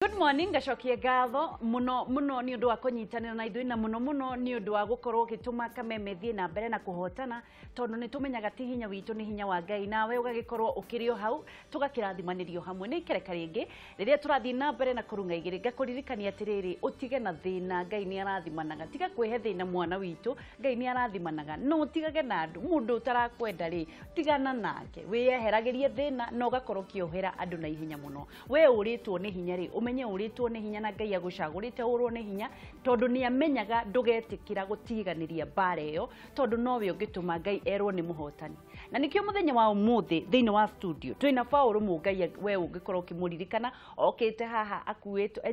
Good morning, gacokie ngatho muno ni undu wa kunyitanira na ithui na muno ni undu wa gukorwo gituma Kameme thie na mbere na kuhotana tondu ni tumenyaga ti hinya witu ni hinya wa Ngai nawe ugagikorwo ukirio hau tugakirathimanĩrio hamwe ni kereka ringi riria turathie na mbere na kurunga igiri ngakuririkania atiriri utige na thina Ngai ni arathimanaga tiga kwihe thina mwana witu Ngai ni arathimanaga no utigage na andu mundu utarakwenda ri tigana nake wiyeheragirie thina no gakorwo kiohera andu na ihinya muno we uritwo ni hinya ri umenye uritwo ni hinya na Ngai agucagurite urwo ni hinya tondu ni amenyaga ndugetikira gutiganiria bare yo tondu nowe ungituma Ngai erwo ni muhotani na nikio muthenya wa umuthi thiini wa studio twina Paul Mungai we ungikorwo kimuririkana okite haha akuitwo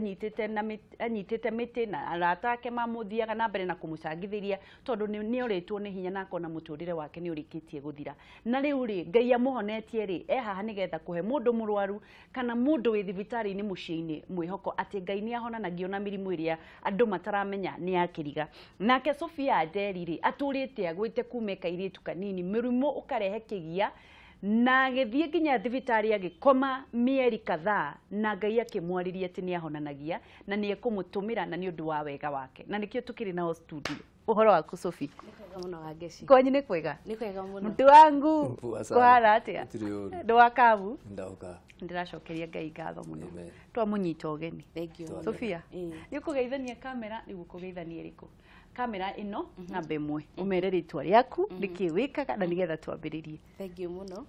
anyitite miti na aratake mamuthiaga na mbere na kumucangithiria tondu ni uritwo ni hinya na akona muturire wake ni urikitie guthira na riu ri Ngai amuhonetie ri haha nigetha kuhe mundu murwaru kana mundu wi thibitari ni muciini mwihoko ati Ngai ni ahonanagio na mirimu iria andu mataramenya ni akiriga nake Sophia Aderi ri aturite agwite kumeka iritu kanini mirimu ukarehe kigia na githie nginya thibitari agikoma mieri kadhaa na Ngai akimwariria ati ni ahonanagia na ni ekumutumira na ni undu wa wega wake na nikio tukiri nao studio uhoro waku Sophie muno wa Ngeci kwanyu ni kwega muno mtu wangu kwara atia ndwakabu ndauka ndiracokeria Ngai ngatho muno twamunyita ugeni thank you Sophia ni kugeithania kamera ni gukugeithania iriku kamera ino namba imwe umere ritwa riaku nikiwikaga na nigetha twambiririe thank you muno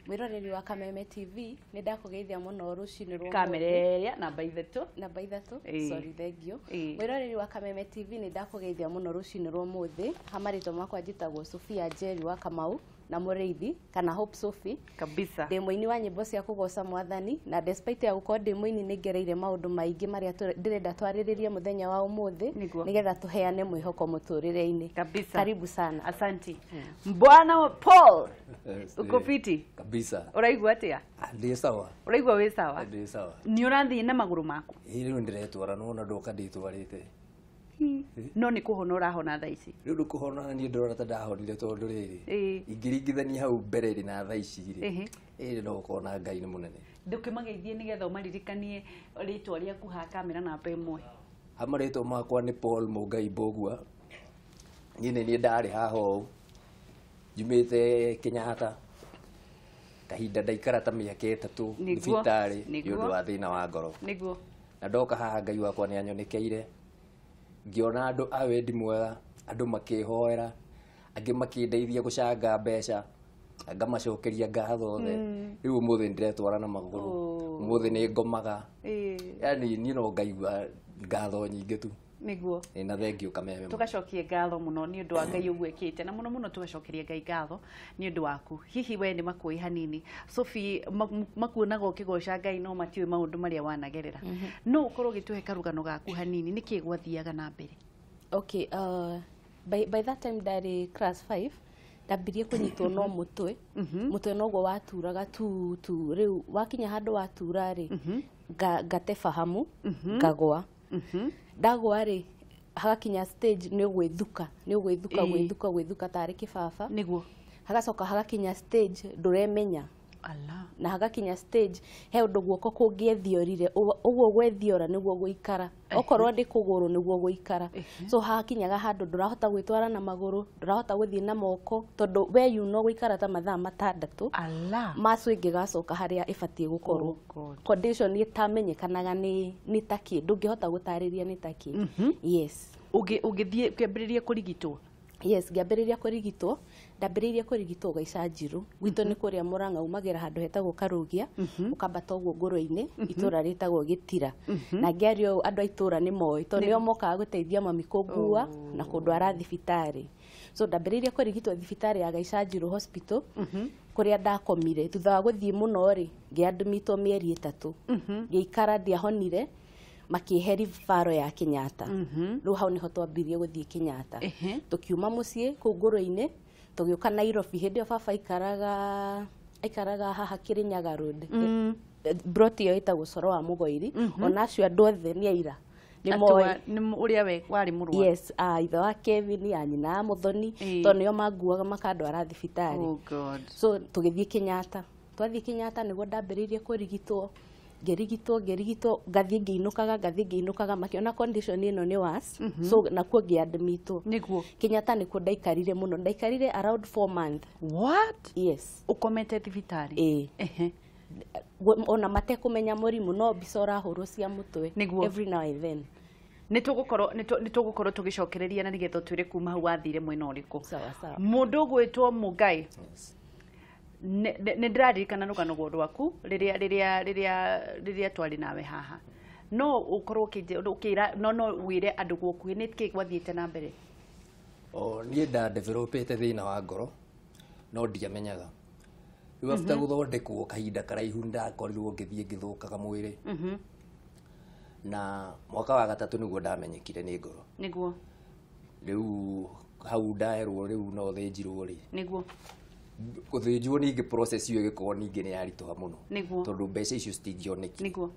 mwiroreri wa Kameme TV ni ndakugeithia muno rucini rwo kamera ya namba ithatu sorry thank you mwiroreri wa Kameme TV ni ndakugeithia muno rucini rwo muthi hamarito makwa njitagwo Sophia Njeri wa Kamau na Mureithi kana Hope Sophie kabisa demoini wa nyimbo cia kugoca mwathani na despite ya gukorwo demoini ni ngereire maundu maingi maria ndirenda twariririe muthenya wa umuthi nigetha tuheane mwihoko muturire-ini kabisa karibu sana asanti Bwana Paul uko fiti kabisa uraigua atia ndi sawa uraigua wi sawa ndi sawa ni urathie na maguru maku riu ndiretwara no ndoka nditwarite no ni kuhona urahona thaa ici riu ndukuhona ni ndorora ta ndahonire tondu riri ingiringithania hau mbere ri na thaa ici ri no ukona Ngai ni munene ndukimageithie nigetha umaririkanie ritwa riaku ha kamera namba imwe amaritwo makwa ni Paul Mungai Mbogua nyine ni ndari haho jumite Kenyatta kahinda ndaikara ta miaka 3 thibitari ni undu wa thina wa ngoro niguo na ndoka haha Ngai wakwa ni anyonekeire ngiona andu awendi mwega andu makihoera angi makindeithia gucanga mbeca ngamacokeria ngatho the riu umuthi ndiretwara na maguru umuthi ni ngomaga yani ni no ngaigua ngatho nyingi tu niguo na thank you Kameme tugacokie ngatho muno ni undu wa Ngai ugwikite na muno tugacokeria Ngai ngatho ni undu waku hihi we ni makui hanini Sophie makuonaga ukigoca Ngai no matiwe maundu maria wanagerera no ukorwo gituhe karugano gaku hanini niki gwathiaga na mbere okay by that time dari class 5 ndambirie kunyitwo no mutwe noguo waturaga tu riu wakinya handu watura ri ngate fahamu ngagwa ndagwa ri hagakinya stage ni gwithuka tari kibaba niguo hagacoka hagakinya stage nduremenya Allah na hagakinya stage he undu guoko kungiethiorire uguo gwethiora niguo guikara okorwo ndi kuguru niguo guikara so hakinyaga handu ndurahota gwitwara na maguru ndurahota guthie na moko tondu we no guikara ta mathaa matandatu Allah maso ingigacoka haria ibatie gukorwo condition itamenyekanaga ni taki ndungihota gutariria ni taki yes ugithie kiambiriria kurigitwo yes ngambiriria kurigitwo ndambiriria kurigitwo Gaica Njiru gwito ni kuria Murang'a umagira handu hetagwo Karugia ukambata uguo ngoro-ini itura ritagwo Gitira na ngiario andu aitura ni moi to nio mokaga guteithia mami kungua na kundwara thibitari so ndambiriria kurigitwo thibitari ya Gaica Njiru hospital kuria ndakomire thutha wa guthie muno ri ngiadmitwo mieri 3 ngiikara ndiahonire makiheri faro ya Kenyatta riu hau niho twambirie guthie Kenyatta tukiuma mucie kunguru-ini tugiuka Nairobi hindi baba ikaraga haha Kirinyaga road broti yo itagwo Coro wa Mugoiri onacio andu othe ni aira ni uria we wari murwa yes ithe wa Kevin ya nyina Muthoni to nio manguaga makandwara thibitari oh god so tugithie Kenyatta twathie Kenyatta niguo ndambiririe kurigitwo ngerigitwo ngathie ngĩinũkaga makiona condition ĩno nĩ worse so nakuo ngĩadmitwo niguo Kenyatta nĩkuo ndaikarire mũno ndaikarire around 4 months. What? Yes. Ukomete thibitarĩ? Ehe. Ona matekũmenya mũrimũ no mbica ũrahũrwo cia mũtwe every now and then. nitugukorwo tugicokereria na nigetha twire kuma hau wathire mwena ũrĩkũ. Sawa sawa. Mundu gwitwo Mugai. Nĩ ndĩraririkana rũgano rwaku rĩrĩa twarĩ nawe haha. No ukorwo ukira no wire andu gũkuhĩ nĩ kĩĩ gwathiĩte na mbere? Niĩ nda developete thĩna wa ngoro no ndiamenyaga. Rĩu after gũthondekwo kahinda karaihu ndakorirwo ngĩthiĩ ngĩthũkaga mwĩrĩ. Na mwaka wa gatatũ nĩguo ndamenyekire nĩ ngoro. Nĩguo. Rĩu hau ndaerwo rĩu no thĩnjirwo rĩ. Nĩguo. Gũthĩnjwo ningĩ process iyo ĩgĩkorwo ningĩ nĩ yaritũha mũno. Nĩguo. Tondũ mbeca icio citingĩonekire. Nĩguo.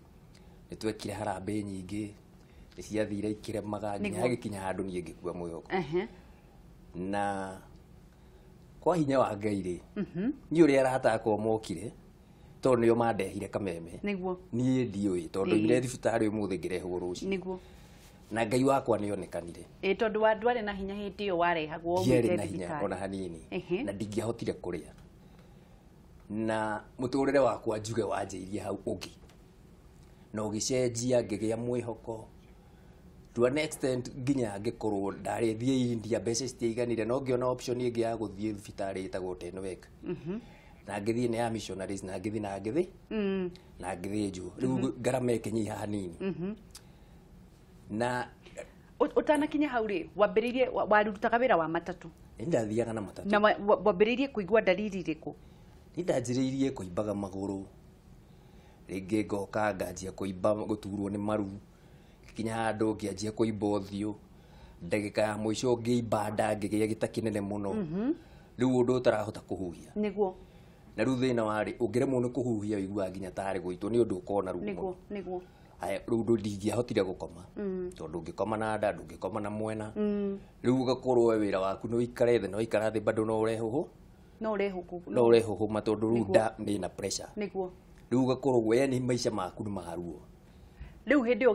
Nĩtwekire harambĩ nyingĩ nĩciathire ikĩremaga nginya hagĩkinya handũ niĩ ngĩkua mwĩhoko. Na kwa hinya wa Ngai rĩ niĩ ũrĩa arata akwa mokire tondũ nĩo mandehire kameme. Nĩguo. Niĩ ndiũĩ tondũ ire thibitarĩ ũmũthĩ ngĩrehwo rũciũ. Nĩguo. Na Ngai wakwa nĩonekanire. Tondũ ndwarĩ na hinya hĩndĩ ĩyo warehagwo ũmũthĩ thibitarĩ ona hanini na ndingĩahotire kũrĩa. Na mũtũrĩre wakwa njuge wanjĩirie hau ũngĩ na ũgĩcenjia ngĩgĩa mwĩhoko to an extent nginya ngĩkorwo ndarĩthiĩ India mbeca citiaiganire no ngĩona option ĩngĩ ya gũthiĩ thibitarĩ ĩtagwo Tenwek. Na ngĩthiĩ nĩ ya missionaries na ngĩthiĩ na ngĩthĩnjwo rĩu ngarama ĩkĩnyiha hanini. Na utanakinya hau rĩ wambĩrĩirie warutaga wĩra wa matatũ? Nĩndathiaga na matatũ. Na wambĩrĩirie kũigua dalili rĩkũ? Nĩndanjĩrĩirie kũimbaga magũrũ rĩngĩ ngoka nganjia kũimba gũturwo nĩ maru kinya handũ ngĩanjia kũimba ũthiũ ndagĩka ya mũico ngĩimba nda ngĩgĩa gĩta kĩnene mũno rĩu ũndũ ũtarahota kũhuhia. Nĩguo. Na rĩu thĩna warĩ ũngĩremwo nĩ kũhuhia wĩiguaga nginya tarĩ gũitwo nĩ ũndũ ũkoragwo na ruo. Nĩguo. Rĩu ndingĩahotire gũkoma tondũ ũngĩkoma na nda ndũngĩkoma na mwena. Rĩu ũgakorwo wĩra waku nĩ ũikare thĩ na ũikara thĩ bado no ũrehũhũma tondũ rĩu nda nĩ na pressure. Nĩguo. Rĩu ũgakorwo we nĩ maica maku nĩ maruo. Rĩu hĩndĩ ĩyo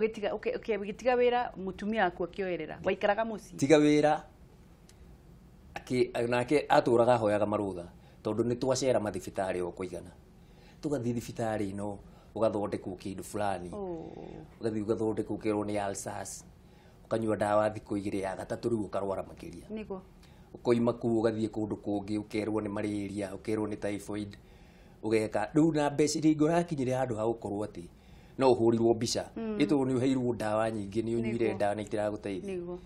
ũgĩtiga wĩra mũtumia waku akĩoerera waikaraga mũciĩ? Tiga wĩra nake atũraga ahoyaga marũtha tondũ nĩ twacera mathibitarĩ o kũigana. Tũgathiĩ thibitarĩ ino ũgathondekwo kĩndũ fulani. Ũgathiĩ ũgathondekwo ũkerwo nĩ ulcers ũkanyua ndawa thikũ igĩrĩ ya gatatũ rĩu ũkarwara makĩria. Nĩguo. Ũkoima kũu ũgathiĩ kũndũ kũngĩ ũkerwo nĩ malaria ũkerwo nĩ typhoid ũgeka rĩu na mbeca iria ũrakinyire handũ ha gũkorwo atĩ no ũhũrirwo mbica ĩtũ nĩ ũheirwo ndawa nyingĩ nĩ ũnyuire ndawa na itiragũteithia.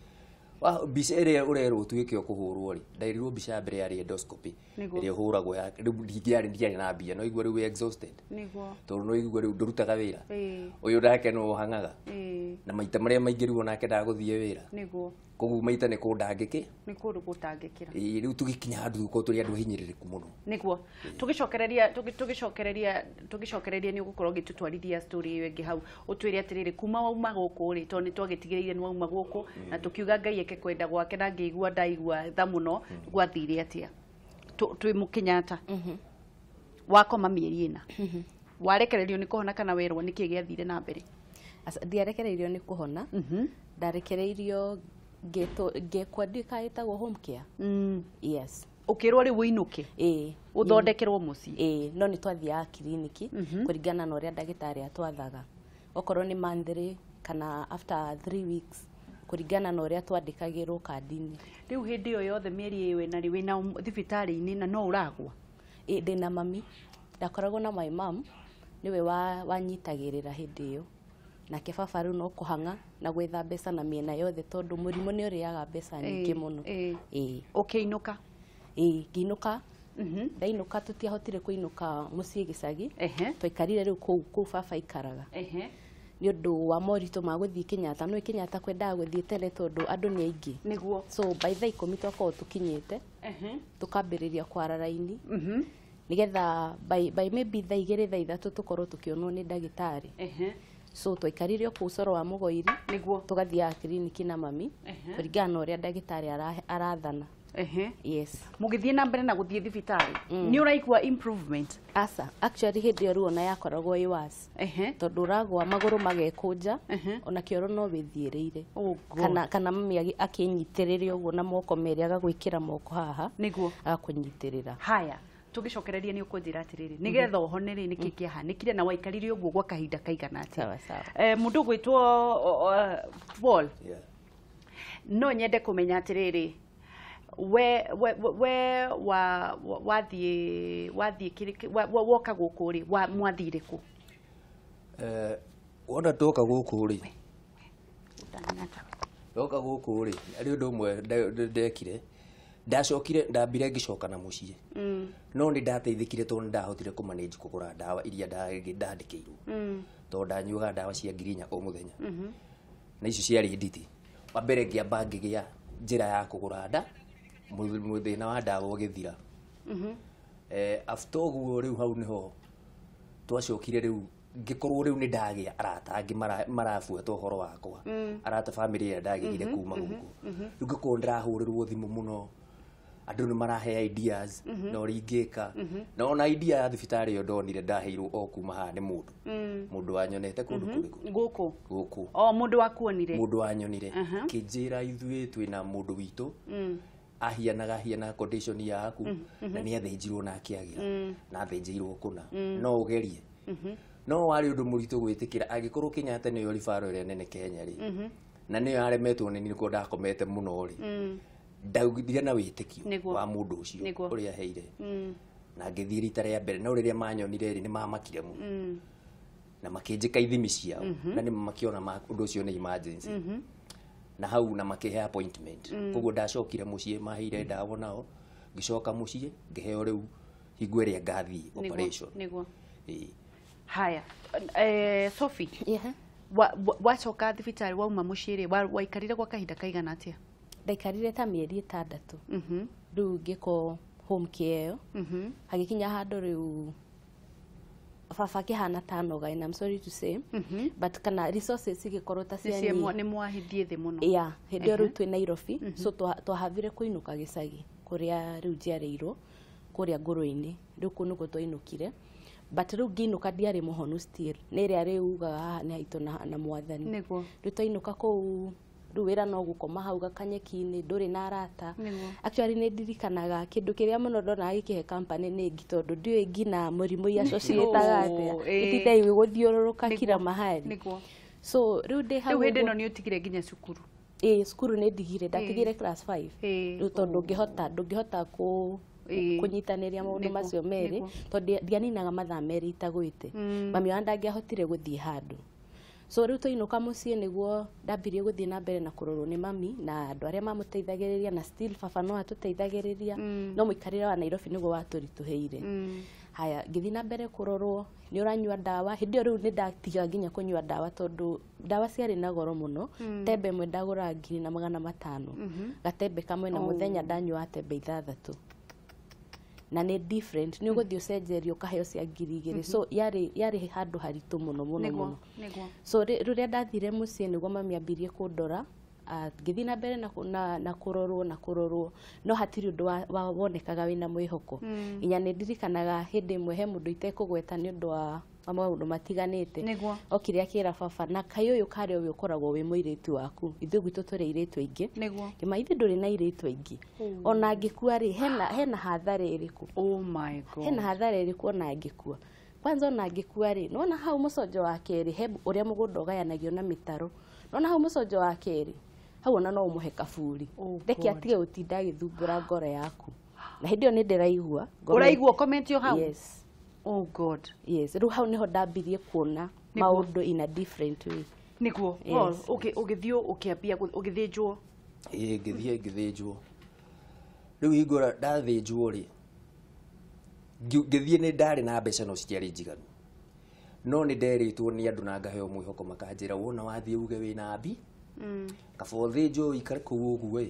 Mbica ĩrĩa ũrerwo tuĩke o kũhũrwo rĩ ndairirwo mbica mbere ya endoscopy ĩrĩa ũhũragwo ya rĩu ndiarĩ na mbia no igua rĩu exhausted tondũ no igua rĩu ndũrutaga wĩra ũyũ ndake no ũhangaga na maita marĩa maingĩ rĩu onake ndagũthiĩ wĩra koguo maita nĩ kũndangĩkĩ nĩ kũndũ gũtangĩkĩra. Rĩu tũgĩkinya handũ gũkorwo tũrĩ andũ ahinyĩrĩrĩku mũno. Nĩguo tũgĩcokereria nĩ ũgũkorwo ũgĩtũtwarithia story ĩyo ĩngĩ hau ũtwĩre atĩrĩrĩ kuma wauma gũkũ rĩ tondũ nĩ twagĩtigĩrĩire nĩ wauma gũkũ na tũkiuga Ngai eke kwenda gwake na ngĩigua ndaigua tha mũno gwathire atĩa twĩ Mũkenyatta wakoma mĩeri ĩna warekererio nĩ kũhona kana werwo nĩ kĩĩ gĩathire na mbere? Ndiarekereirio nĩ kũhona ndarekereirio ngekwa ndikaĩtagwo home care. Yes. Ũkĩrwo rĩu ũinũke ũthondekerwo mũciĩ? No nĩ twathiaga kiriniki kũringana na ũrĩa ndagĩtarĩ atwathaga okorwo nĩ monthly kana after 3 weeks kũringana na ũrĩa twandĩkagĩrwo kandi-inĩ. Rĩu hĩndĩ ĩyo yothe mĩeri ĩyo ĩna rĩ wĩna thibitarĩ-inĩ na no ũragwa? Ndĩna mami ndakoragwo na my mom niwe wanyitagĩrĩra hĩndĩ ĩyo nake baba rĩu no kũhanga na gwetha mbeca na mĩena yothe tondũ mũrimũ nĩ ũrĩaga mbeca nyingĩ mũno. Ũkĩinũka? Ngĩinũka ndainũka tũtiahotire kũinũka mũciĩ gĩcagi twaikarire rĩu kũu baba ikaraga nĩ ũndũ wa moritũ ma gũthiĩ Kenyatta no Kenyatta kwendaga gũthiĩ tene tondũ andũ nĩ aingĩ. Nĩguo. So by the 10 twakorwo tũkinyĩte tũkambĩrĩria kwara raini nĩgetha by maybe thaa 2 thaa 3 tũkorwo tũkĩonwo nĩ ndagĩtarĩ. So twaikarire o kũu Coro wa Mũgoiri tũgathiaga kiriniki na mami kũringana na ũrĩa ndagĩtarĩ arathana. yes mugithie na mbere na guthie thibitari ni uraigua improvement asa actually hindi yo ruona yakoragwo i was tondu uragwa maguru magekunja ona kioro no withiireire kana mami akinyitiriria uguo na moko meri agagwikira moko haha niguo agakunyitirira haya tugicokereria ni ukunjira atiriri nigetha uhone ri niki kiahanikire na waikarire uguo gwa kahinda kaigana atia sawa sawa mundu gwitwo Paul no nyende kumenya atiriri we wathie kiri woka guku ri mwathire ku wona toka guku ri toka guku ri ari undu mwe ndekire ndacokire ndambire ngicoka na muciĩ no ni ndateithikire tondu ndahotire ku manage kugura ndawa iria ndandikirwo tondu ndanyuaga ndawa cia ngirinya o muthenya na icio ciari nditi wa mbere ngiamba ngigia njira ya kugura nda muthina wa ndawa ugithira after uguo riu hau niho twacokire riu ngikorwo riu ni ndagia arata angi marabuata uhoro wakwa arata family ya ndagire kuma guku riu ngikorwo ndirahurirwo thimu muno andu ni marahe ideas no ringika na ona idea ya thibitari yo ndonire ndaheirwo o kuma ha ni mundu wanyonete kundu kuriku guku mundu wakuonire mundu wanyonire kinjira ithui twina mundu witu ahiana condition yaku na ni athinjirwo na akiagira na athinjirwo kuna no ugerie no wari undu muritu gwitikira agikorwo Kenyatta niyo rifaro ire nene Kenya ri na niyo aremetwo ni niko ndakomete muno ri ndaugithire na witikio wa mundu ucio uria heire na ngithiri rita ria mbere no riria manyonire ri ni mamakire mu na makinjika ithimi ciao na ni makiona undu ucio ni emergency na hau na makihe appointment koguo ndacokire muciĩ maheire ndawa nao ngicoka muciĩ ngiheo riu hingo iria ngathii operation niguo haya Sophie wacoka thibitari wauma muciĩ ri waikarire kwa kahinda kaigana atia ndaikarire ta mieri 6 riu ngiko home care yo hagikinya handu riu baba kihana tanoga and I'm sorry to say but kana resources igikorwo ta cia ni mwahithie thi muno hindi riu twi Nairobi so twahavire kuinuka gicagi kuria riu njiareirwo kuria nguru-ini riu kunuko twainukire but riu ngiinuka ndiari muhonu still ni ria riugaga haha ni haitu na mwathani riu twainuka kuu riu wira no gukoma hau gakanyeki-ini nduri na arata actually ni ndirikanaga kindu kiria muno ndona gikihe company ni ngi tondu ndiui ngina murimu ya societaga atia itithai guthiururuka kila mahali so riu ndi hau hindi no ni utigire nginya cukuru cukuru ni ndigire ndatigire class 5 riu tondu ndungihota kunyitaniria maundu macio meri tondu ndianinaga mathaa meri itagwite mami wa ndangiahotire guthii handu so riu tuinuka muciĩ niguo ndambirie guthii na mbere na kurorwo ni mami na andu aria mamuteithagiriria na still baba no atuteithagiriria no muikarire wa Nairobi niguo waturituheire haya ngithii na mbere kurorwo ni uranyua ndawa hindi yo riu ni ndatiga nginya kunyua ndawa tondu ndawa ciari na goro muno tembe mwe ndagura 500 gatembe kamwe na muthenya ndanyua tembe 6 na ni different ni uguthio cenjerio kaheo cia 2,000 so yari handu haritu muno so riria ndathire muciĩ niguo mami ambirie kundora ngithii na mbere na kurorwo no hatiri undu wonekaga wina mwihoko inya ni ndirikanaga hindi imwe he mundu itekugweta ni undu wa maundu matiganite okire akira baba na kayuyu kare uyu ukoragwo wi muiritu waku ithu gwitu turi iritu ingi kima ithi nduri na iritu ingi ona ngikua ri hena hathara iriku oh my god hena hathara iriku ona ngikua kwanza ona ngikua ri nona hau mucojo wa keri he uria mugunda ugayanagio na mitaro nona hau mucojo wa keri hau ona no umuhe kaburi ndeki atige utinda agithumbura ngoro yaku na hindi yo ni ndiraigua uraigua comment yo hau yes oh god yes riu hau niho ndambirie kuona maundu in a different way niguo ugithio ukiambia ugithinjwo ngithinjwo riu hingora ndathinjwo ri ngithie ni ndari na mbeca no citiari njiganu no ni nderitwo ni andu na ngaheo mwihoko makanjira wona wathie uge wina mbi kabo thinjwo ikare kuu uguo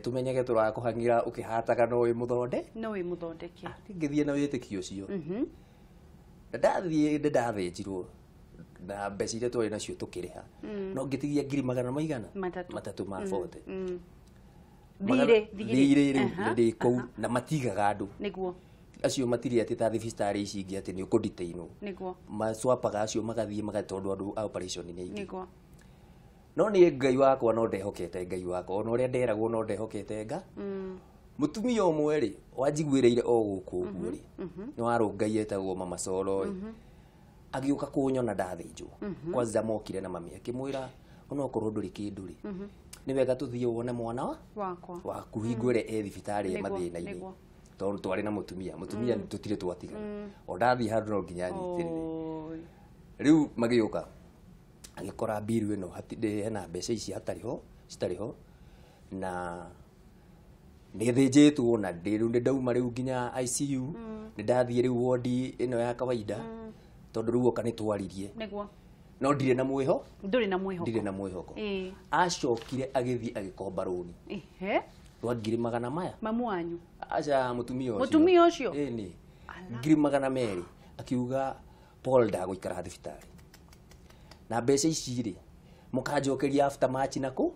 tumenyege turakuhangira ukihataga no wi muthondeke ngithie na witikio ucio ndathie ndathinjirwo na mbeca iria twari nacio tukiriha no ngitigia 100,000 matatu ma 40 thirĩ rĩu ndĩ kũu na matigaga andũ nĩguo acio matirĩ atĩ ta thibitarĩ ici ingĩ atĩ nĩ ũkũnditĩinwo nĩguo macwapaga acio magathiĩ magatondwo andũ a operation nĩ ingĩ nĩguo no niĩ Ngai wakwa no ndehokete Ngai wakwa ona ũrĩa nderagwo no ndehokete Nga mũtumia ũmwe rĩ wanjiguĩrĩire o gũkũ ũguo rĩ nĩ warũngai etagwo Mama Solo agĩũka kũnyona ndathĩnjwo kwanza mokire na mami akĩmwĩra ona okorwo ndũrĩ kĩndũ rĩ nĩ wega tũthiĩ wone mwana waku hingo ĩrĩa e thibitarĩ mathĩna-inĩ tondũ twarĩ na mũtumia tũtirĩ twatigana o ndathiĩ handũ no nginya nyitĩrĩre rĩu magĩũka agĩkora mbiru ĩno hena mbeca ici citarĩ ho na nĩ thĩnjĩtwo na rĩu ndauma rĩu nginya ICU nĩ ndathiĩ rĩu wodi ĩno ya kawaida tondũ rĩu oka nĩ twaririe no ndirĩ na mwĩho ndirĩ na mwĩhoko acokire agĩthiĩ agĩkomba rũni rwa 200 maya mamu wanyu aca mũtumia ũcio ĩni 200 akiuga Paul ndagũikara thibitarĩ na mbeca ici rĩ mũkanjokeria after match nako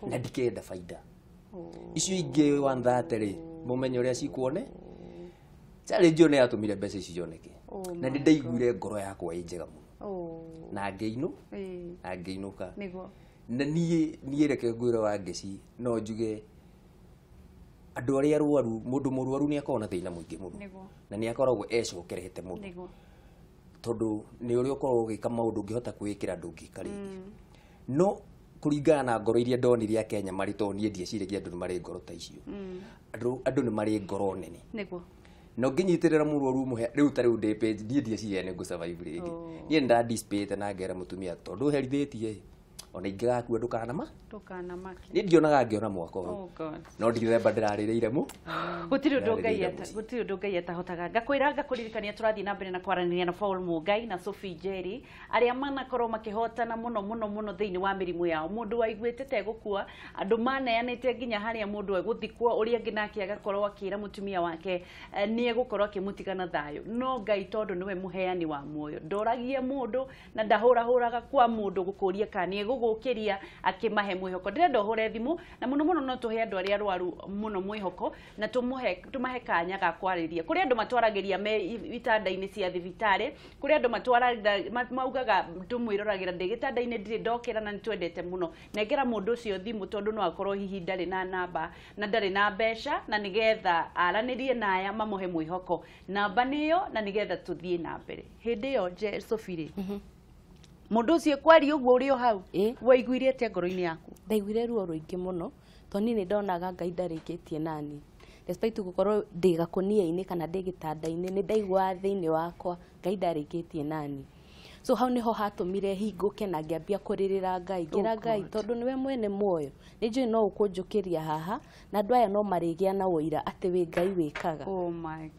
na ndikenda baida icio ingĩ 130 rĩ mũmenye ũrĩa cikuone challenge nĩ yatũmire mbeca ici cioneke na nĩ ndaiguire ngoro yakwa ĩ njega mũno na ngĩinũka na niĩ reke ngwĩre wa ngeci no njuge andũ arĩa arwaru mũndũ mũrwaru nĩ akoragwo na thĩna mũingĩ mũno na nĩ akoragwo ecokerete mũno tondũ nĩ ũrĩa ũkoragwo ũgĩka maũndũ ũngĩhota kwĩkĩra ndũngĩka rĩngĩ no kũringana na ngoro iria ndonire a Kenya marĩ to niĩ ndieciragia andũ nĩ marĩ ngoro ta icio andũ nĩ marĩ ngoro nene no ngĩnyitĩrĩra mũrwaru mũhe rĩu ta rĩu ndĩ page ndiĩ ndieciria nĩ ngũsurvive rĩngĩ niĩ nda dissipate na ngera mũtumia tondũ herithĩtie ona ingĩgakua ndũkanamaki nĩ ndionaga ngĩona mwaka ũyũ no ndithemba ndĩrarĩrĩire gũtirĩ ũndũ Ngai atahotaga ngakwĩra ngakũririkania tũrathiĩ na mbere na kwaranĩria na Paul Mũngai na Sophie Njeri arĩa manakorwo makĩhotana mũno thĩinĩ wa mĩrimũ yao mũndũ waiguĩte tegũkua andũ maneanĩte nginya harĩa mũndũ egũthikwo ũrĩa angĩ nake agakorwo akĩra mũtumia wake nĩ egũkorwo akĩmũtigana thayũ no Ngai tondũ nĩwe mũheani wa muoyo ndoragia mũndũ na ndahũrahũraga kwa mũndũ gũkũria kana gũgũkĩria akĩmahe mwĩhoko ndĩrenda ũhũre thimũ na mũno no tũhe andũ arĩa arwaru mũno mwĩhoko na tũmahe kanya ga kwarĩria kũrĩ andũ matwaragĩria me itanda-inĩ cia thibitarĩ kũrĩ andũ maugaga tũmwĩroragĩra ndĩ gĩtanda-inĩ ndirĩ ndokĩra na nĩtwendete mũno nengera mũndũ ũcio thimũ tondũ no akorwo hihi ndarĩ na namba na ndarĩ na mbeca na nĩgetha aranĩrie naya mamũhe mwĩhoko namba nĩyo na nĩgetha tũthiĩ na mbere hĩndĩ ĩyo Sophie mũndũ ũcio kwari ũguo ũrĩ o hau waiguire atĩa ngoro-inĩ yaku ndaiguire ruo rũingĩ mũno tondũ niĩ nĩ ndonaga Ngai ndarĩkĩtie nani despite gũkorwo ndĩ gakũnia-inĩ kana ndĩ gĩtanda-inĩ nĩ ndaigua thĩinĩ wakwa Ngai ndarĩkĩtie nani so hau nĩho hatũmire hingũke na ngĩambia kũrĩrĩra Ngai ngĩra Ngai tondũ nĩwe mwene muoyo nĩ njũĩ no ũkũnjũkĩria haha na andũ aya no marĩgĩa na ũira atĩ wĩ Ngai wĩkaga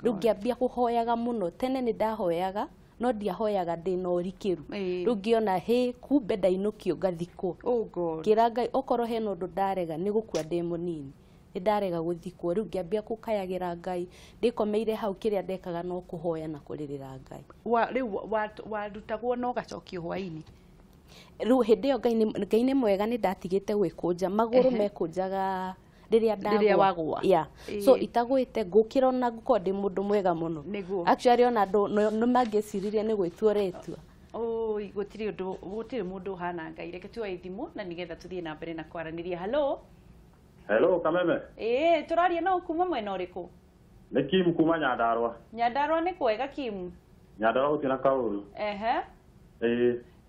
rĩu ngĩambia kũhoyaga mũno tene nĩ ndahoyaga no ndiahoyaga ndĩna ũrikĩru rĩu ngĩona kumbe ndainũkio ngathikwo ngĩra Ngai okorwo hena ũndũ ndarega nĩ gũkua ndĩ mũnini nĩ ndarega gũthikwo rĩu ngĩambia gũkayagĩra Ngai ndĩkomeire hau kĩrĩa ndekaga no kũhoya na kũrĩrĩra Ngai rĩu warutagwo no gacokio hwainĩ rĩu hĩndĩ ĩyo Ngai nĩ mwega nĩ ndatigĩte gwĩkũnja magũrũ mekũnjaga rĩrĩa wagwa so itagwĩte ngũkĩra ona ngũkorwo ndĩ mũndũ mwega mũno actually ona andũ nĩ mangĩciririe nĩ gwĩtua ũretua gũtirĩ mũndũ ũhana Ngai reke tuoe thimũ na nĩgetha tũthiĩ na mbere na kwaranĩria hello Kameme tũraria no kuma mwena ũrĩkũ nĩ Kim kuma Nyandarua nĩ kwega Kim Nyandarua gũtirĩ na kaũru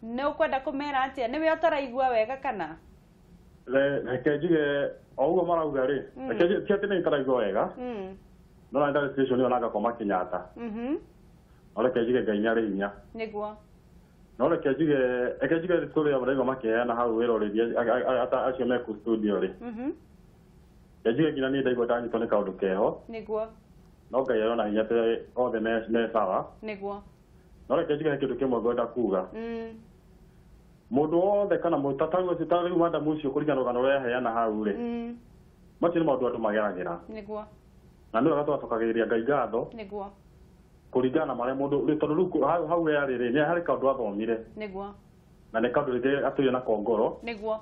nĩ ũkwenda kũmera atĩa nĩwe ũtaraigua wega kana reke njuge o ũguo marauga rĩ reke ti atĩ nĩ itaraigua wega no na ndari station ĩyo nagakoma Kenyatta no reke njuge Ngai nĩ arĩ hinya nĩguo no reke njuge thikũ ĩrĩa maraigua makĩheana hau wĩrorĩria acio me kũu studio rĩ reke njuge nginya niĩ ndaigua ndanyitwo nĩ kaũndũ keho nĩguo no Ngai arona hinya atĩ othe me sawa nĩguo no reke njuge kĩndũ kĩmwe ngwenda kuga mũndũ wothe kana mũtatarũ rĩu madamu ũcio kũringana rũgano rũrĩa aheana hau rĩ macio nĩ maũndũ andũ mageragĩra nĩguo na nĩ wega twacokagĩrĩria Ngai ngatho nĩguo kũringana na marĩa mũndũ tondũ rĩu hau yarĩ rĩ nĩ harĩ kaũndũ athomire nĩguo na nĩ kaũndũ rĩngĩ atũire na kongoro nĩguo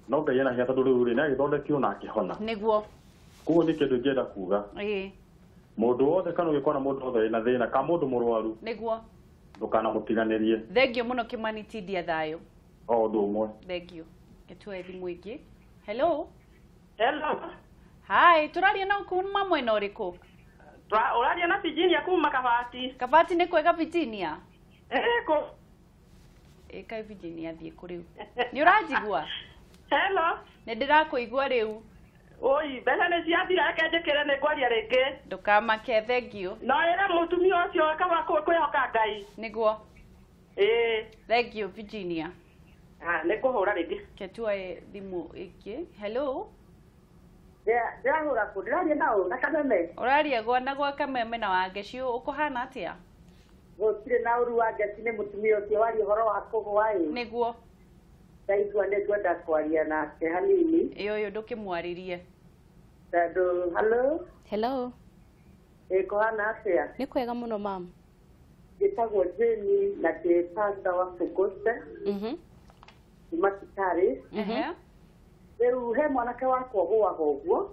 no Ngai ena hinya tondũ rĩu rĩ nĩ agĩthondekio na akĩhona nĩguo Koguo nĩ kĩndũ ngĩenda kuga. Mũndũ wothe kana ũngĩkorwo na mũndũ wothe na thĩna ka mũndũ mũrwaru. Nĩguo. Ndũkanamũtiganĩrie. Thengio mũno Kimani Tidia thayo. O ũndũ ũmwe. Thengio. Gĩtue thimũ ingĩ. Hello. Hello. Hi, tũraria na kuma mwena ũrĩkũ? Ũraria na Virginia kuma Kabati. Kabati nĩ kwega Virginia? Ko. Kai Virginia thiĩ kũrĩu. Nĩ ũranjigua? Hello. Nĩ ndĩrakũigua rĩu. Oi, mbeca nĩ ciathira reke njĩkĩre nĩ ngwaria rĩngĩ. Ndũkamake thengio. No ĩre mũtumia ũcio akaba kwĩhoka Ngai. Nĩguo. Thengio Virginia. Nĩ kũhũra rĩngĩ. Ketue thimũ ĩngĩ. Hello. Ndĩrahũra kũ? Ndĩraria nao na Kameme. Ũraria na gwa Kameme na Wangecio ũkũhana atĩa? Gũtirĩ na ũru wa Ngeci nĩ mũtumia ũcio wari ũhoro wa kũgũa ĩ. Nĩguo. Ndaigua nĩ ngwenda kwaria nake hanini. Ũyũ ndũkĩmwarĩrie. Hello. Hello. Kũhana atĩa? Nĩ kwega mũno mam. Njĩtagwo Jane na ndĩ pastor wa Fugoste. Kuma Kitale. Rĩu he mwanake wakwa ũgũaga ũguo.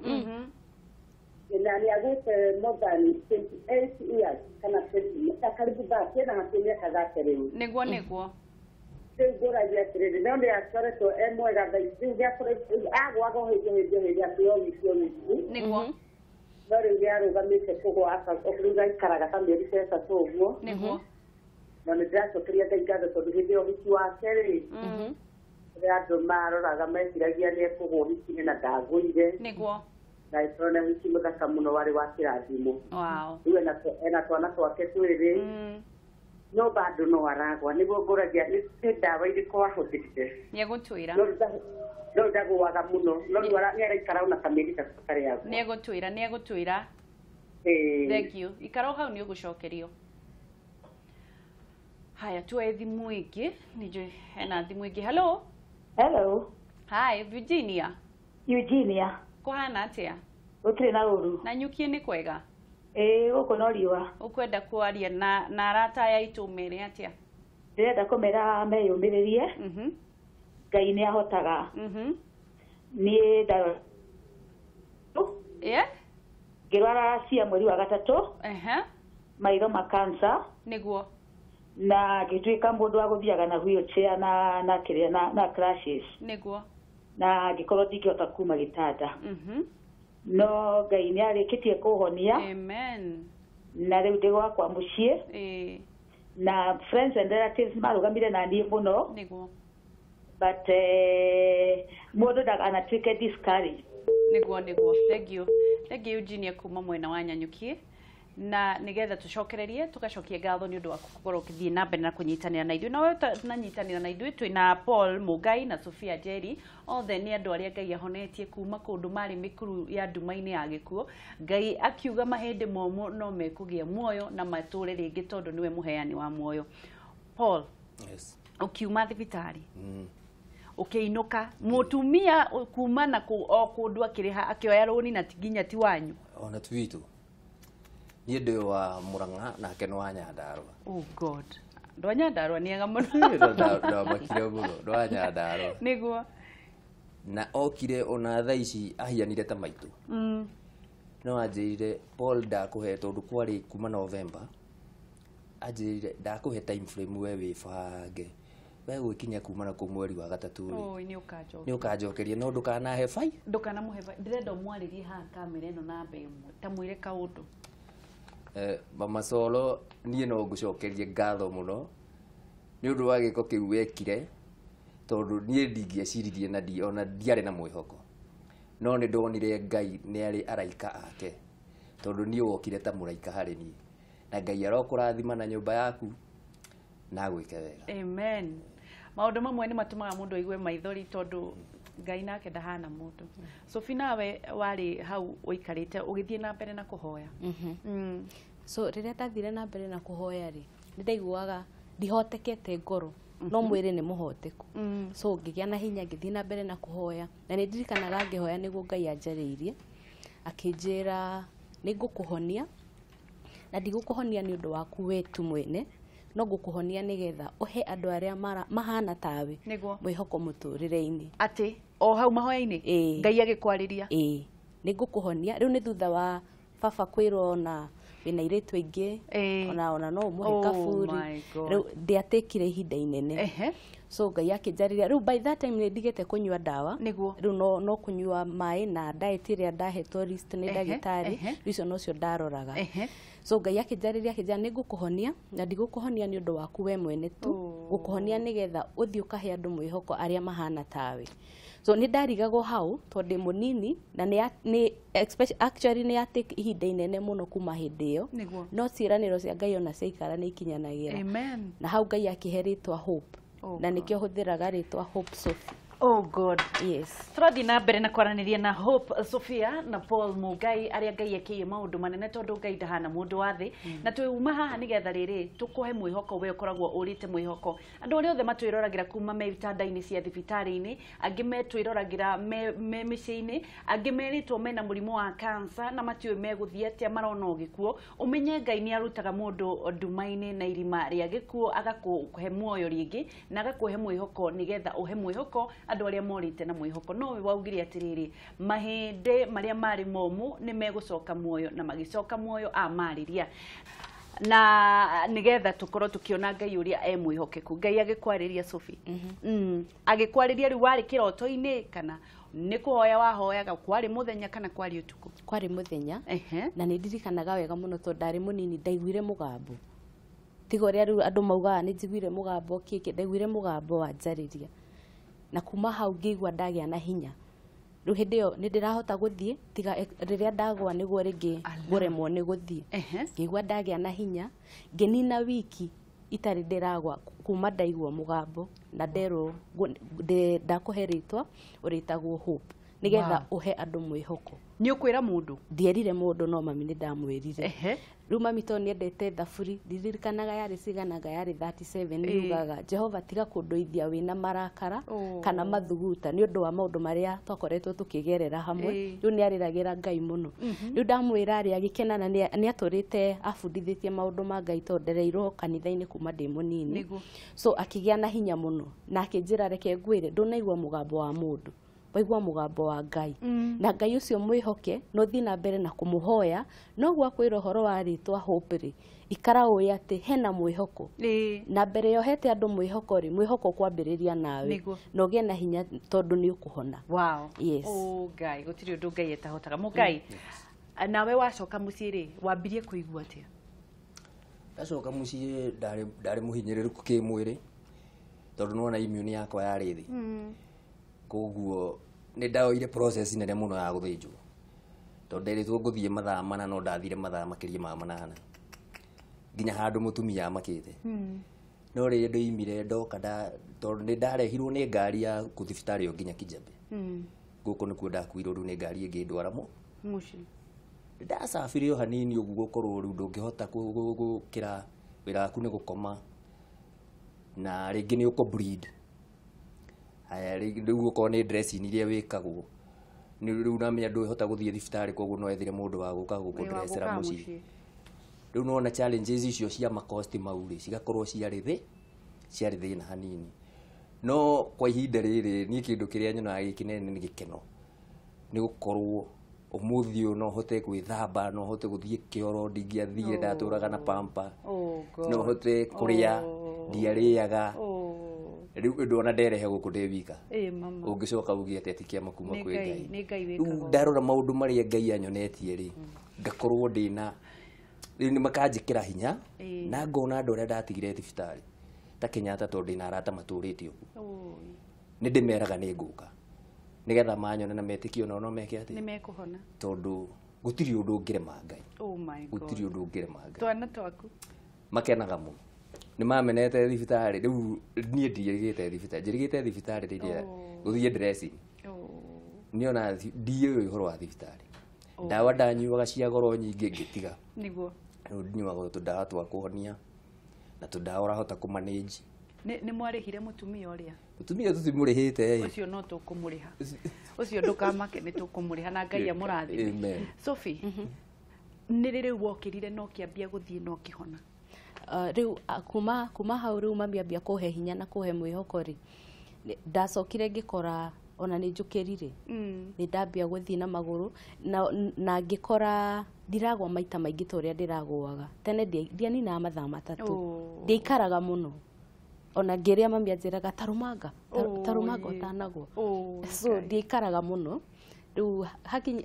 Na nĩ agĩte more than 28 years kana 20 karibu thate na mĩaka thate rĩu. Nĩguo. Rĩu ngũragia atĩrĩrĩ no nĩ akoretwo e mwega thaa ici agũaga hĩndĩ atĩ nĩguo. No rĩu nĩ arũgamĩte kũgũa rĩu aikaraga ta mĩeri ta ĩtatũ ũguo. Nĩguo. Na nĩ ndĩracokeria Ngai ngatho tondũ hĩndĩ ya ũhiki wake rĩ rĩrĩa andũ maroraga meciragia nĩ ekũgũa ũhiki-inĩ na ndagũire. Nĩguo. Na ĩtona ũhiki mũthaka mũno warĩ wa kĩrathimo. Rĩu ena twana twake twĩrĩ no bado no aragwa nĩguo ngũragia nĩ ndawa irĩkũ ahũthĩrire. Nĩegũtwĩra. No ndagũaga mũno no rĩu nĩ araikara ona kamĩeri tatũ tarĩ agwa. Nĩegũtwĩra. Thengio. Ikara hau nĩ ũgũcokerio. Haya tuwe thimũ ĩngĩ. Nĩnjũĩ hena thimũ ĩngĩ. Hello. Hello. Hi, Virginia. Eugenia. Kũhana atĩa? Gũtirĩ na ũru. Na nyuki nĩ kwega? Gũkũ no riũa. Ũkwenda kwaria na arata aitũ mere atĩa? Ndĩrenda kũmera meyũmĩrĩrie. Ngai nĩ ahotaga. Niĩ ngĩrwara cia mweri wa gatatũ. Maitho ma cancer. Nĩguo. Na ngĩtuĩka mũndũ wa gũthiaga na wheelchair na kĩrĩa na crashes. Nĩguo. Na ngĩkorwo ndingĩhota kuma gĩtanda. No Ngai nĩ arĩkĩtie kũhonia. Amen. Na rĩu ndĩ gwakwa mũciĩ. Na friends and relatives marũgamire na niĩ mũno. Nĩguo. But mũndũ ndakanatuĩke discouraged. Nĩguo. Thengio Eugenia kuma mwena wa Nyanyuki. Na nigetha tucokererie tugacokie ngatho ni undu wa gukorwo ukithie na mbere na kunyitanira na ithuĩ na wewe tunanyitanira na ithuĩ twina Paul Mugai na Sophia Jerry othe ni andu aria Ngai ahonetie kuma kundu mari mikuru ya nduma-ini ya gikuo. Ngai akiuga mahĩndĩ momũ no mekugia muoyo na mature ringi tondu niwe muheani wa muoyo. Paul, ukiuma thibitari ukiinuka mutumia kuma na kundu akiriha akioya rũni na tinginya ti wanyu ona twitu niĩ ndĩ wa Mũrang'a nake nĩ wa Nyandarua. Oh God. Ndo Nyandarua nĩ ega mũno. Ndamakire mũno ndo wa Nyandarua. Nĩguo. Na okire ona thaa ici ahianire ta maitũ. No anjĩrire Paul ndakũhe tondũ kwarĩ kuma November. Anjĩrire ndakũhe time frame we wĩbange. We gwĩkinya kuma na mweri wa gatatũ rĩ. Nĩ ũkanjokeria no ndũkanahe bai. Ndũkanamuhe bai. Ndĩrenda ũmwarĩrie haha kamera ĩno namba ĩmwe. Ta mwĩre kaũndũ. Mama Solo niĩ no ngũcokerie ngatho mũno nĩ ũndũ wa gĩko kĩu wekire tondũ niĩ ndingĩeciririe na ona ndiarĩ na mwĩhoko no nĩ ndonire Ngai nĩ arĩ araika ake tondũ niĩ wokire ta mũraika harĩ niĩ na Ngai arokũrathima na nyũmba yaku na gwĩke wega. Amen. Maũndũ mamwe nĩ matũmaga mũndũ aigue maithori tondũ Ngai nake ndahana mũndũ. Sophie nawe warĩ hau ũikarĩte ũgĩthiĩ na mbere na kũhoya. So rĩrĩa ndathire na mbere na kũhoya rĩ nĩ ndaiguaga ndihotekete ngoro no mwĩrĩ nĩ mũhoteku. So ngĩgĩa na hinya ngĩthiĩ na mbere na kũhoya na nĩ ndirikanaga ngĩhoya nĩguo Ngai anjarĩirie akĩnjĩra nĩ ngũkũhonia na ndigũkũhonia nĩ ũndũ waku we tu mwene no ngũkũhonia nĩgetha ũhe andũ arĩa mahana tawe mwĩhoko mũtũrĩre-inĩ. Atĩ o hau mahoya-inĩ Ngai agĩkwarĩria. nĩngũkũhonia rĩu nĩ thutha wa baba kwĩrwo na wĩna airĩtu aingĩ ona no ũmũhe kaburi rĩu ndiatĩkire ihinda inene so Ngai akĩnjarĩria rĩu by that time nĩndigĩte kũnyua ndawa rĩu no kũnyua maĩ na diet ĩrĩa ndahetwo list nĩ ndagĩtarĩ icio nocio ndaroraga so Ngai akĩnjarĩria nĩngũkũhonia na ndigũkũhonia nĩ ũndũ waku we mwene tu gũkũhonia nĩgetha ũthiĩ ũkahe andũ mwĩhoko arĩa mahana tawe so nĩ ndarigagwo hau tondũ mũnini na actually nĩ yatĩk ihinda inene mũno kuma hĩndĩ ĩyo no ciĩranĩro cia Ngai ona ciaikara nĩ ikinyanagĩra na hau Ngai akĩhe rĩtwa Hope na nĩkĩo hũthĩraga rĩtwa Hope Sophie. Oh God. Yes. Tũrathiĩ na mbere na kwaranĩria na Hope Sophia na Paul Mugai arĩa Ngai ekĩie maũndũ manene tondũ Ngai ndahana mũndũ wa thĩ na twĩuma haha nĩgetha rĩrĩ tũkũhe mwĩhoko we ũkoragwo ũrĩte mwĩhoko andũ arĩa othe matwĩroragĩra kuma me vitanda-inĩ cia thibitarĩ-inĩ angĩ metwĩroragĩra me mĩciĩ-inĩ angĩ meritwo mena mũrimũ wa cancer na matiũĩ megũthiĩ atĩa marona gĩkuũ ũmenye Ngai nĩ arutaga mũndũ nduma-inĩ na irima rĩa gĩkuũ agakũhe muoyo rĩngĩ na agakũhe mwĩhoko nĩgetha ũhe mwĩhoko andũ arĩa morĩte na mwĩhoko no waugire atĩrĩrĩ mahĩndĩ marĩa marĩ momũ nĩ megũcoka muoyo na magĩcoka muoyo amarĩria na nĩgetha tũkorwo tũkĩona Ngai ũrĩa mwĩhokeku Ngai agĩkwarĩria Sophie agĩkwarĩria rĩu warĩ kĩroto-inĩ kana nĩ kũhoya wahoyaga kwarĩ mũthenya kana kwarĩ ũtukũ kwarĩ mũthenya na nĩ ndirikanaga wega mũno tondũ ndarĩ mũnini ndaiguire mũgambo tiga ũrĩa rĩu andũ maugaga nĩ njiguire mũgambo kĩkĩ ndaiguire mũgambo wanjarĩria na kuma hau ngĩigua ndagĩa na hinya rĩu hĩndĩ ĩyo nĩ ndĩrahota gũthiĩ tiga rĩrĩa ndagwa nĩguo rĩngĩ ngũremwo nĩ gũthiĩ ngĩigua ndagĩa na hinya ngĩnina wiki itarĩ ndĩragwa kuma ndaigua mũgambo na nderwo ndakũhe rĩtwa ũrĩtagwo Hope nĩgetha ũhe andũ mwĩhoko nĩ ũkwĩra mũndũ ndierire mũndũ no mami nĩ ndamwĩrire rĩu mami to nĩendete thaburi ndirikanaga yarĩ ciganaga yarĩ 37 yugaga Jehova tiga kũndũithia wĩna marakara kana mathuguta nĩ ũndũ wa maũndũ marĩa twakoretwo tũkĩgerera hamwe rĩu nĩ arĩragĩra Ngai mũno rĩu ndamwĩra arĩ agĩkena na nĩ atũrĩte abundithĩtie maũndũ ma Ngai tondũ ndereirwo kanitha-inĩ kuma ndĩ mũnini so akĩgĩa na hinya mũno na akĩnjĩra reke ngwĩre ndũnaigua mũgambo wa mũndũ waigua mũgambo wa Ngai na Ngai ũcio mwĩhoke no thiĩ na mbere na kũmũhoya no gwa kwĩra ũhoro wa rĩtwa Hope rĩ ikara ũĩ atĩ hena mwĩhoko na mbere yohete andũ mwĩhoko rĩ mwĩhoko kwambĩrĩria nawe na ũgĩe na hinya tondũ nĩ ũkũhona yes Ngai gũtirĩ ũndũ Ngai etahotaga Mũngai nawe wacoka mũciĩ rĩ wambirie kũigua atĩa ndacoka mũciĩ ndarĩ mũhinyĩrĩrĩku kĩmwĩrĩ tondũ nona immune yakwa yarĩ thĩ koguo nĩ ndaoire process nene mũno ya gũthĩnjwo tondũ nderitwo ngũthiĩ mathaa mana no ndathire mathaa makĩria ma 8 nginya handũ mũtumia amakĩte no rĩrĩa ndoimire ndoka tondũ nĩ ndarehirwo nĩ ngari ya kũthibitarĩ o nginya Kijabe gũkũ nĩkuo ndakuirwo rĩu nĩ ngari ĩngĩ ndwara mũciĩ ndacabire o hanini ũguo gũkorwo rĩu ndũngĩhota gũkĩra wĩra waku nĩ gũkoma na rĩngĩ nĩ ũkũ-bleed rĩu ũkorwo nĩ dressing iria wĩkagwo rĩu namenya ndũhota gũthiĩ thibitarĩ koguo no ethire mũndũ wa gũka gũkũndressera mũciĩ rĩu nona challenges icio cia makosti mau rĩ cigakorwo ciarĩ thĩna hanini no kwa ihinda rĩrĩ niĩ kĩndũ kĩrĩa nyonaga gĩkĩnene nĩ gĩkeno nĩ gũkorwo ũmũthĩ ũyũ no hote gwĩthamba no hote gũthiĩ kĩoro ndingĩathire ndatũraga na pampa no hote kũrĩa ndiarĩaga rĩu ndona nderehe gũkũ ndĩ wika ũngĩcoka ugie atĩ tikĩama kuma kwĩ Ngai rĩu ndarora maũndũ marĩa Ngai anyonetie rĩ ngakorwo ndĩna rĩu nĩ makanjĩkĩra hinya na ngona andũ arĩa ndatigire thibitarĩ ta Kenyatta tondũ ndĩna arata matũrĩte ũguo nĩ ndĩmeraga nĩ ngũka nĩgetha manyone na metĩkio no meke atĩ nĩ mekũhona tondũ gũtirĩ ũndũ ũngĩrema Ngai gũtirĩ ũndũ ũngĩrema Ngai twana twaku makenaga mũno nĩ mamenete thibitarĩ rĩu niĩ ndirigĩte thibitarĩ njirigĩte thibitarĩ rĩrĩa gũthiĩ dressing niona ndiũĩ ũhoro wa thibitarĩ ndawa ndanyuaga cia goro nyingĩ ngĩtiga nĩguo rĩu nyuaga tũndawa twa kũhonia na tũndawa ũrahota kũmanage nĩ mwarĩhire mũtumia ũrĩa mũtumia tũtimũrĩhĩte ũcio no tũkũmũrĩha ũcio ndũkamake nĩ tũkũmũrĩha na Ngai amũrathime Sophie nĩ rĩrĩ wokĩrire no kĩambia gũthiĩ no kĩhona rĩu kuma hau rĩu mami ambia kũhe hinya na kũhe mwĩhoko rĩ ndacokire ngĩkora ona nĩ njũkĩrire nĩ ndambia gũthiĩ na magũrũ na ngĩkora ndiragwa maita maingĩ ta ũrĩa ndĩragũaga tene ndianinaga mathaa matatũ ndiaikaraga mũno ona ngĩrĩa mami anjĩraga tarumanga ũtanagwa so ndiaikaraga mũno rĩu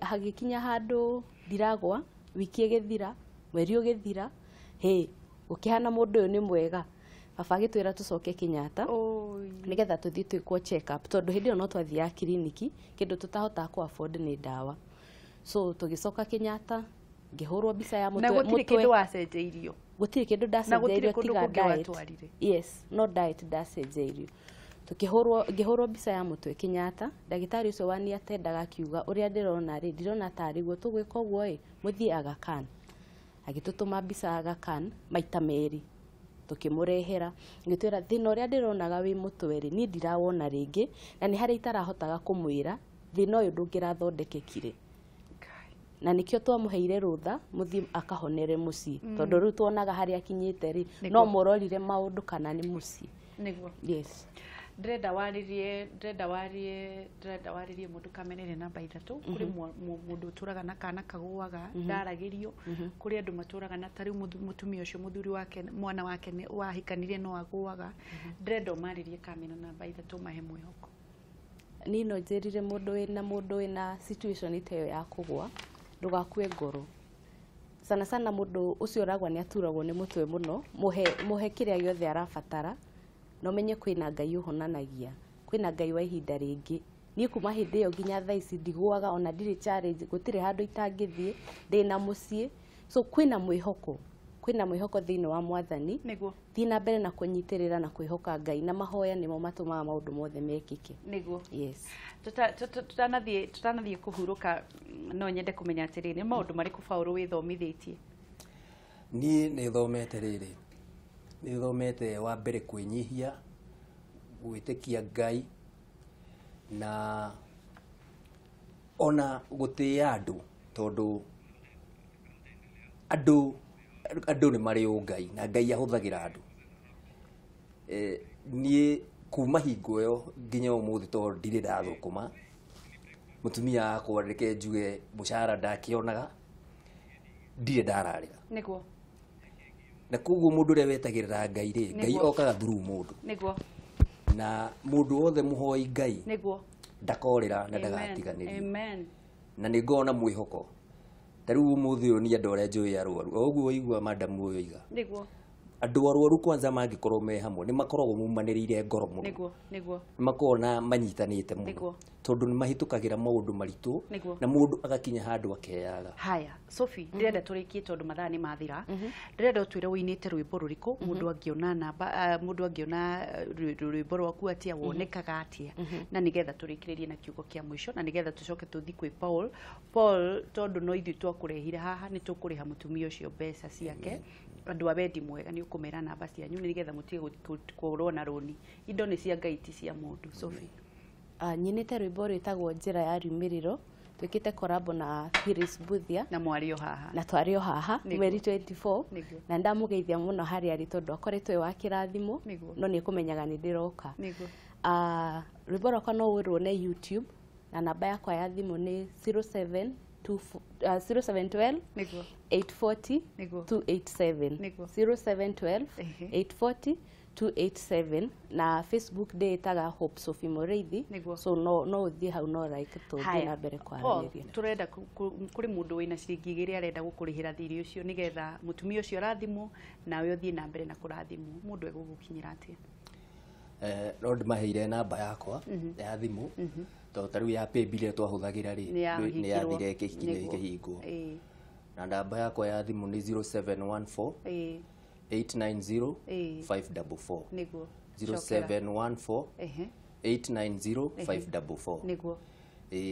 hagĩkinya handũ ndiragwa wiki ĩgĩthira mweri ũgĩthira gũkĩhana mũndũ ũyũ nĩ mwega baba agĩtwĩra tũcoke Kenyatta nĩgetha tũthiĩ twĩkwo check up tondũ hĩndĩ ĩyo no twathiaga kiriniki kĩndũ tũtahotaga ku afford nĩ ndawa so tũgĩcoka Kenyatta ngĩhũrwo mbica ya mũtwe na gũtirĩ kĩndũ wacenjeirio gũtirĩ kĩndũ ndacenjeirio tiga diet yes no diet ndacenjeirio ngĩhũrwo mbica ya mũtwe Kenyatta ndagĩtarĩ ũcio wani atendaga akiuga ũrĩa ndĩrona rĩ ndirona tarĩ guo tũgwĩka ũguo mũthiĩ Aga Khan agĩtũtũma mbica Aga Khan maita merĩ tukimurehera ngitwira thina uria ndironaga wi mutwe ri ni ndirawona ringi na ni hari itarahotaga kumwira thina uyu ndungirathondekekire na nikio twamuheire rutha muthi akahonere muci tondu riu tuonaga hari akinyite ri no murorire maundu kana ni muci niguo yes ndrenda waririe mundu kamenere namba 3 kuri mundu uturaga na kana kagũaga ndaragirio kuri andu maturaga na tari mutumia ucio muthuri wake mwana wake wahikanirie no agũaga ndrenda maririe kamena namba 3 mahe mwihoko nino njerire mundu wina situation iteyo ya kugwa ndugakue ngoro sana mundu ucio uragwa ni aturagwo ni mutwe muno muhe kiria giothe arabatara no menye kwina Ngai uhonanagia kwina Ngai wa ihinda ringi ni kuma hindi yo ginya thaa ici ndigũaga ona ndiri challenge gutire handu itangithie ndina mucie so kwina mwihoko thiini wa Mwathani niguo thina mbere na kunyitirira na kwihoka Ngai na mahoya nimo matumaga maundu mothe mekike niguo yes tutanathie kuhuruka no nyende kumenya atiriri maundu mariku Paulo withomithitie ni thomete riri ni thomete wa mbere kwinyihia gwitikia Ngai na ona gutia andu tondu andu ni mari Ngai na Ngai ahuthagira andu ni kuma hingo yo nginya umuthi tondu ndire ndathukuma mutumia akwa reke njuge mucara ndakionaga ndire ndararira niguo na kuguo mundu ria wetagirira Ngai ri Ngai okaga through mundu niguo na mundu wothe muhoi Ngai niguo ndakorera na ndagatiganirio amen na ni ngona mwihoko tariu umuthi uyu ni andu aria njui arwaru oguo igua madam uyu iga niguo andu arwaru kwanza mangikorwo me hamwe ni makoragwo mumanirire ngoro muno niguo makona manyitanite muno tondu ni mahitukagira maundu maritu na mundu agakinya handu akeyaga haya Sophie ndirenda turikie tondu mathaa ni mathira ndirenda utwire winite rwimbo ruriku mundu angiona namba mundu angiona rwimbo rwaku atia wonekaga atia na nigetha turikiririe na kiugo kia mwisho na nigetha tucoke tuthi kwi Paul tondu no ithu twakurehire haha ni tukuriha mutumia ucio mbeca ciake andu abendi mwega ni ukumera namba cianyu nigetha mutige kurwo na roni indo ni cia Ngai ti cia mundu Sophie nyinite rwimbo rwitagwo njira ya riumiriro twikite collab na Phyllis Buthia na mwario haha na twario haha mweri 24 na ndamugeithia muno hari ari tondu akoretwe wa kirathimo no ni kumenyaga ni ndiroka rwimbo rwakwa no wirwo na YouTube na namba yakwa ya thimu ni 0712 840 287 0712 840 287 na Facebook ndetaga Hope Sophie Mureithi so no uthie hau no like to na mbere kwaranĩria turenda kuri mundu wina ciringi igiri arenda gukurihira thiri ucio nigetha mutumia ucio rathimo nawe uthie na mbere na kurathimo mundu egugukinyira atia no ndimaheire namba yakwa ya thimu to tariu ya paybill twahuthagira ri ni yathire kihingwo na namba yakwa ya thimu ni 0714 890 544 niguo 0714 890 544 niguo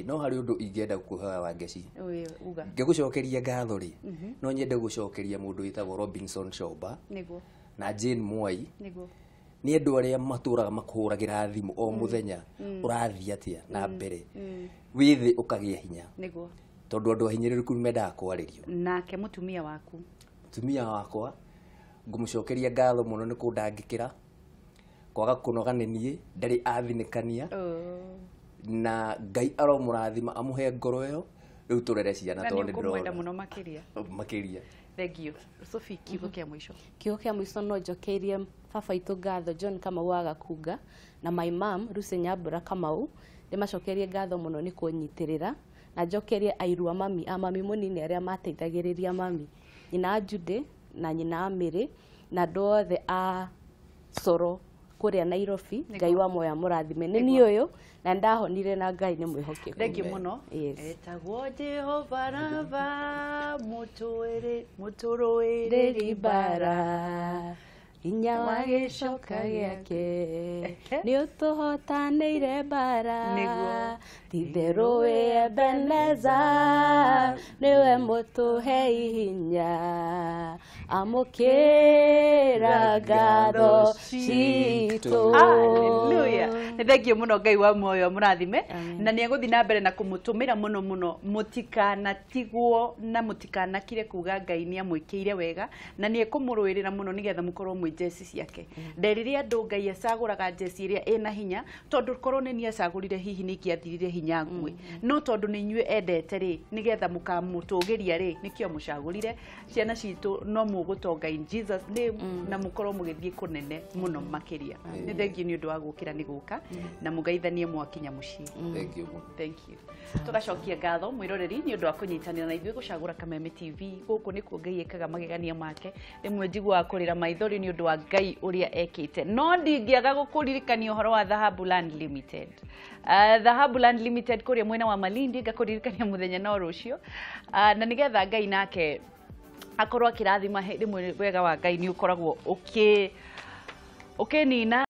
no hari undu ingienda kuhoya Wangeci uga ngigucokeria ngatho ri no nyende gucokeria mundu witagwo Robinson Shoba niguo na Jane Mwai niguo ni andu aria maturaga makuhuragira thimu o muthenya urathi atia na mbere withi ukagia hinya niguo tondu andu ahinyiriruku mendaga kwaririo nake mutumia wakwa ngumucokeria ngatho muno ni kundangikira kwaga kunoga ni nie ndari athinikania na Ngai aromũrathima amuhe ngoro ĩyo rĩu tũrere ciana tondũ ndĩrona mũno makĩria. Thank you. Sophie, kiugo kĩa mũico. Kiugo kĩa mũico no njokeirie baba itũ ngatho John Kamau wa Gakunga na my mom Lucy Nyambura Kamau, ndĩmacokerie ngatho mũno nĩ kũnyitirĩra na njokerie airu a mami mũnini arĩa mateithagĩrĩria mami, nyina Jude na nyina Mary na andũ othe a Soro kũrĩa Nairobi. Ngai wa moya mũrathime nĩ niĩ ũyũ na ndahonire na Ngai nĩ mwĩhokeku. Thank you mũno. Etagwo Jehova Rafa mũtũrũĩrĩri mbara, inya wa gĩcoka gĩake nĩ ũtũhotanĩire mbara, titherũ wĩ Ebeneza nĩwe mũtũhe hinya, amũkĩra ngatho citũ. Hallelujah. Nĩ thengio mũno Ngai wa muoyo mũrathime na nĩ egũthiĩ na mbere na kũmũtũmĩra mũno mũtikanatigwo na mũtikanakire kuga Ngai nĩ amwĩkĩire wega na nĩ ekũmũrũĩrĩra mũno nĩgetha mũkorwo mwĩ jeci ciake. Nderire andũ Ngai acagũraga jeci ĩrĩa ĩna hinya tondũ korwo nĩ niĩ acagũrire hihi nĩ ingĩathirire hinya ngui, no tondũ nĩ inyuĩ endete rĩ nĩgetha mũkamũtũgĩria rĩ nĩkĩo mũcagũrire. Ciana citũ no mũgũtonga in Jesus name na mũkorwo mũgĩthiĩ kũnene mũno makĩria. Nĩ thengio nĩ ũndũ wa gũkĩra nĩ gũka na mũgeithanie mwakinya mũciĩ. Thank you. Tugacokia ngatho mwĩroreri nĩ ũndũ wa kũnyitanĩra na ithuĩ gũcagũra Kameme TV. Gũkũ nĩkuo Ngai ekaga magegania make. Rĩmwe njiguaga kũrĩra maithori nĩ ũndũ wa Ngai ũrĩa ekĩte, no ndingĩaga gũkũririkania ũhoro wa Dhahabu Land Limited. Dhahabu Land Limited kũrĩa mwena wa Malindi, ngakũririkania mũthenya no rũcio na nĩgetha Ngai nake akorwo akĩrathima rĩmwe wega wa Ngai nĩ ũkoragwo ũkĩnina